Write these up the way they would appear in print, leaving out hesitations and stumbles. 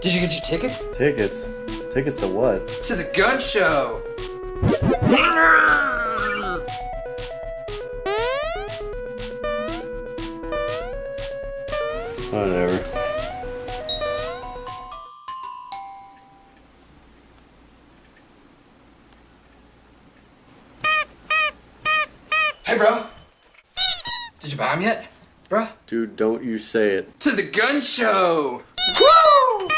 Did you get your tickets? Tickets? Tickets to what? To the gun show! Whatever. Hey, bro. Did you buy them yet, bro? Dude, don't you say it. To the gun show! Woo!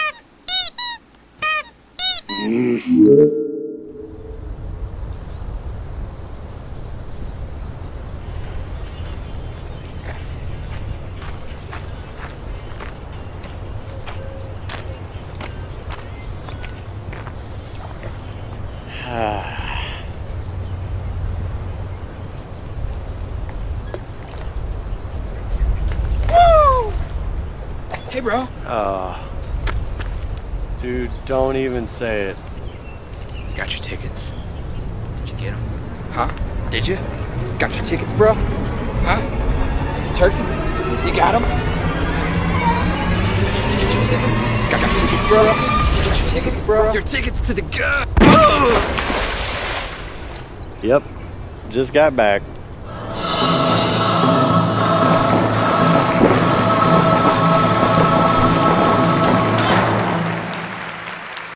Hey, bro. Dude, don't even say it. Got your tickets. Did you get them? Huh? Did you? Got your tickets, bro? Huh? Turkey? You got them? Got your tickets, bro? Got your tickets, bro? Your tickets to the gun! Yep, just got back.